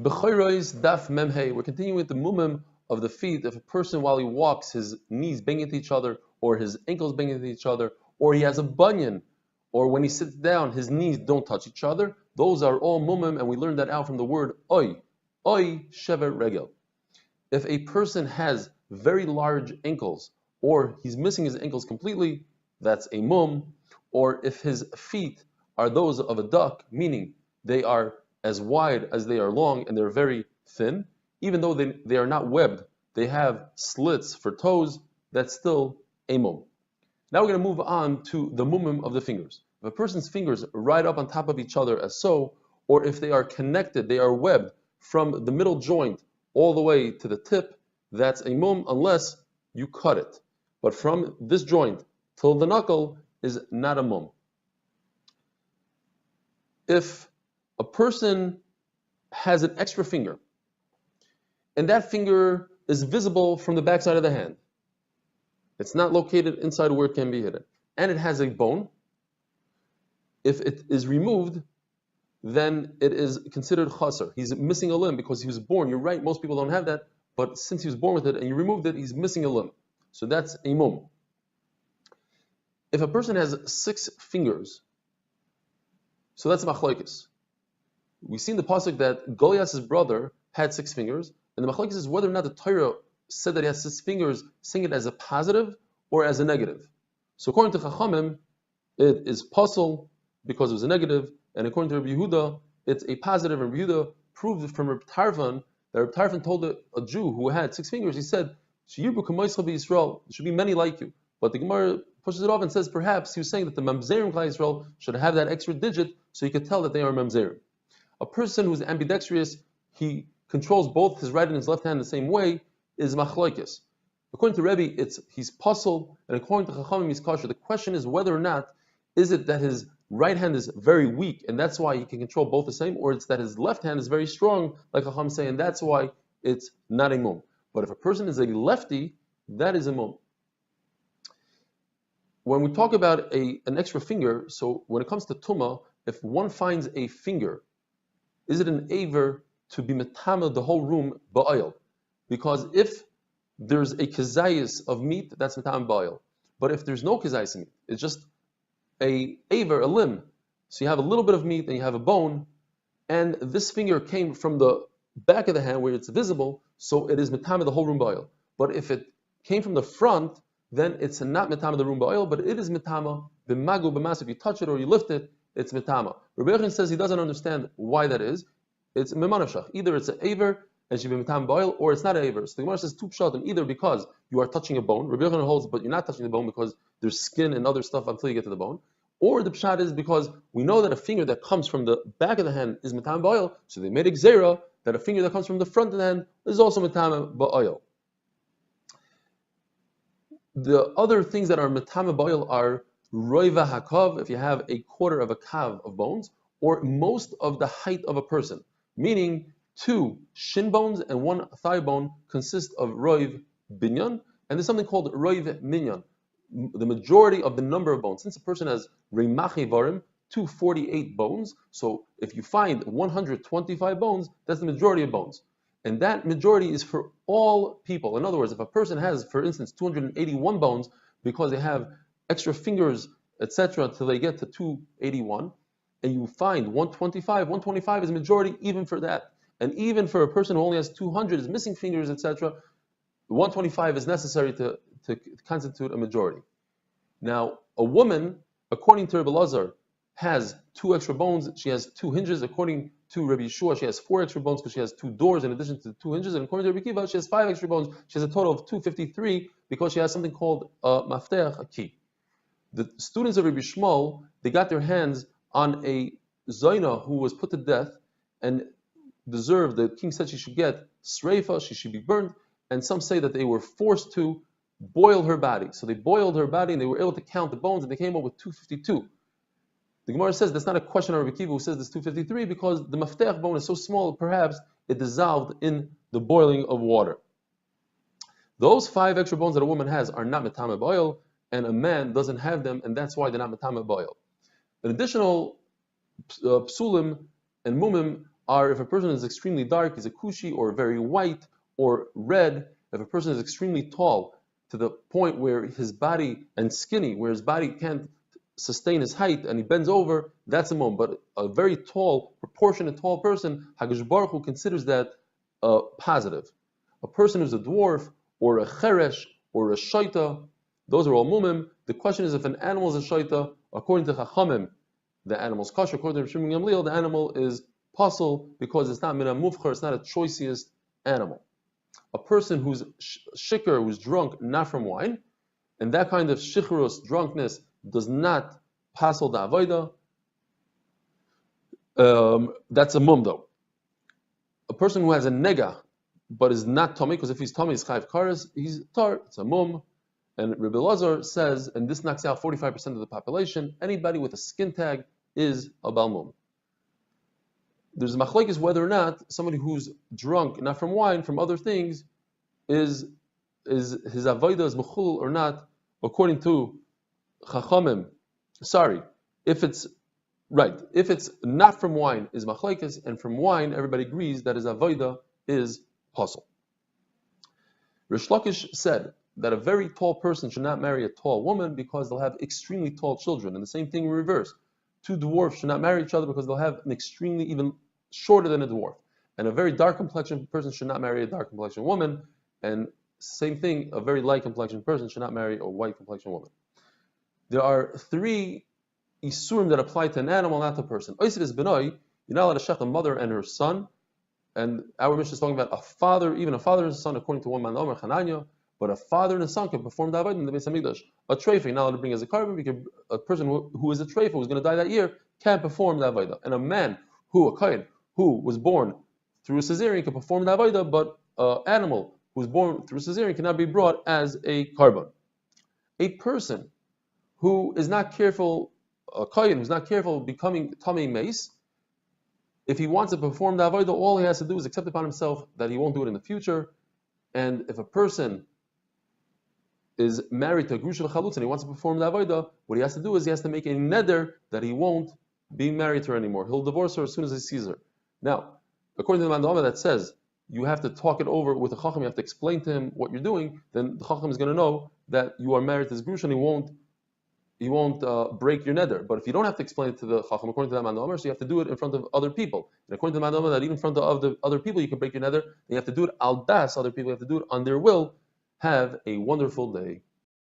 Bechoros Daf Memhei. We're continuing with the mumim of the feet. If a person, while he walks, his knees bang into each other, or his ankles bang into each other, or he has a bunion, or when he sits down, his knees don't touch each other, those are all mumim, and we learned that out from the word oi. Oi shever regel. If a person has very large ankles, or he's missing his ankles completely, that's a mum. Or if his feet are those of a duck, meaning they are as wide as they are long and they're very thin, even though they are not webbed, they have slits for toes, that's still a mum. Now we're going to move on to the mumim of the fingers. If a person's fingers ride up on top of each other as so, or if they are connected, they are webbed from the middle joint all the way to the tip, that's a mum unless you cut it. But from this joint till the knuckle is not a mum. If a person has an extra finger, and that finger is visible from the backside of the hand, it's not located inside where it can be hidden, and it has a bone, if it is removed, then it is considered chaser. He's missing a limb because he was born. You're right, most people don't have that, but since he was born with it and you removed it, he's missing a limb. So that's a mum. If a person has 6 fingers, so that's machlokes. We see in the pasuk that Goliath's brother had 6 fingers, and the machlokes is whether or not the Torah said that he has 6 fingers, saying it as a positive or as a negative. So according to Chachamim, it is puzzle because it was a negative, and according to Rabbi Yehuda, it's a positive. And Rabbi Yehuda proved from Rabbi Tarfon that Rabbi Tarfon told a Jew who had 6 fingers, he said, Yisrael, there should be many like you. But the Gemara pushes it off and says perhaps he was saying that the Mamzerim Klal Yisrael should have that extra digit so you could tell that they are Mamzerim. A person who's ambidextrous, he controls both his right and his left hand the same way, is machlokes. According to Rebbe, he's puzzled, and according to Chachamim, he's kosher. The question is whether or not is it that his right hand is very weak, and that's why he can control both the same, or it's that his left hand is very strong, like Chachamim say, and that's why it's not a mum. But if a person is a lefty, that is a mum. When we talk about an extra finger, so when it comes to tumah, if one finds a finger, is it an aver to be metama the whole room ba'oil? Because if there's a kezayis of meat, that's metama ba'oil. But if there's no kezayis of meat, it's just a aver, a limb. So you have a little bit of meat and you have a bone, and this finger came from the back of the hand where it's visible, so it is metama the whole room ba'oil. But if it came from the front, then it's not metama the room ba'oil, but it is metama b'magu b'mas. If you touch it or you lift it, it's metama. Rabbi Yechon says he doesn't understand why that is. It's memanashach. Either it's an aver and should be metama ba'oil, or it's not an aver. So the Gemara says two pshatim, either because you are touching a bone. Rabbi Yechon holds, but you're not touching the bone because there's skin and other stuff until you get to the bone. Or the pshat is because we know that a finger that comes from the back of the hand is metama ba'oil, so they made a gzera that a finger that comes from the front of the hand is also metama ba'oil. The other things that are metama ba'oil are roiva hakav, if you have a quarter of a kav of bones, or most of the height of a person, meaning 2 shin bones and 1 thigh bone consist of roiv binyan, and there's something called roiv minyan, the majority of the number of bones. Since a person has reimachi varim, 248 bones, so if you find 125 bones, that's the majority of bones. And that majority is for all people. In other words, if a person has, for instance, 281 bones, because they have extra fingers, etc., till they get to 281, and you find 125 is a majority even for that. And even for a person who only has 200, is missing fingers, etc., 125 is necessary to constitute a majority. Now, a woman, according to Rabbi Lazar, has 2 extra bones. She has 2 hinges. According to Rabbi Yeshua, she has 4 extra bones because she has 2 doors in addition to the 2 hinges. And according to Rabbi Kiva, she has 5 extra bones. She has a total of 253 because she has something called a mafteach, a key. The students of Rabbi Shmuel, they got their hands on a Zaina who was put to death and deserved, the king said she should get sreifa, she should be burned, and some say that they were forced to boil her body. So they boiled her body and they were able to count the bones and they came up with 252. The Gemara says that's not a question of Rabbi Kiva who says this 253 because the mafteach bone is so small, perhaps it dissolved in the boiling of water. Those 5 extra bones that a woman has are not metama ba'oil, and a man doesn't have them, and that's why they're not metama ba'oil. An additional psulim and mumim are if a person is extremely dark, he's a kushi, or very white, or red. If a person is extremely tall, to the point where his body, and skinny, where his body can't sustain his height and he bends over, that's a mum. But a very tall, proportionate tall person, Hakadosh Baruch Hu considers that positive. A person who's a dwarf, or a cheresh, or a shaita, those are all mumim. The question is if an animal is a shaita, according to Chachamim, the animal's kosher. According to Rishon Gamliel, the animal is pasul because it's not min mufchar, it's not a choicest animal. A person who's shikr, who's drunk, not from wine, and that kind of shichrus, drunkenness, does not pasul the avodah, that's a mum though. A person who has a nega, but is not tummy, because if he's tummy, he's chayv kares, he's tar, it's a mum. And Rabbi Lazar says, and this knocks out 45% of the population, anybody with a skin tag is a balmum. There's a machlokes whether or not somebody who's drunk, not from wine, from other things, is his avodah is mechul or not, according to Chachamim. Sorry, if it's not from wine is machlokes, and from wine everybody agrees that his avodah is pasul. Rish Lakish said that a very tall person should not marry a tall woman because they'll have extremely tall children. And the same thing in reverse. Two dwarfs should not marry each other because they'll have an extremely even shorter than a dwarf. And a very dark complexioned person should not marry a dark complexioned woman. And same thing, a very light complexioned person should not marry a white complexioned woman. There are three isurim that apply to an animal, not to a person. Oisid is benoi, you're not allowed to shech a mother and her son. And our mission is talking about a father, even a father and a son, according to one man, Omer Chananya. But a father and a son can perform the avodah in the Beis Hamikdash. A treifa, you're not allowed to bring as a carbon, a person who is a treifa, who's going to die that year, can perform the avodah. And a man a kohen, who was born through a cesarean can perform the avodah, but an animal who was born through a cesarean cannot be brought as a carbon. A person who is not careful, a kohen who's not careful becoming tamei mace, if he wants to perform the avodah, all he has to do is accept upon himself that he won't do it in the future. And if a person is married to a grusha chalutz and he wants to perform the avodah, what he has to do is he has to make a neder that he won't be married to her anymore. He'll divorce her as soon as he sees her. Now, according to the Mandama that says you have to talk it over with the chacham, you have to explain to him what you're doing, then the chacham is going to know that you are married to this grusha and he won't break your neder. But if you don't have to explain it to the chacham, according to the Mandama, so you have to do it in front of other people. And according to the Mandama, that even in front of the other people you can break your neder, and you have to do it al das, other people, you have to do it on their will. Have a wonderful day.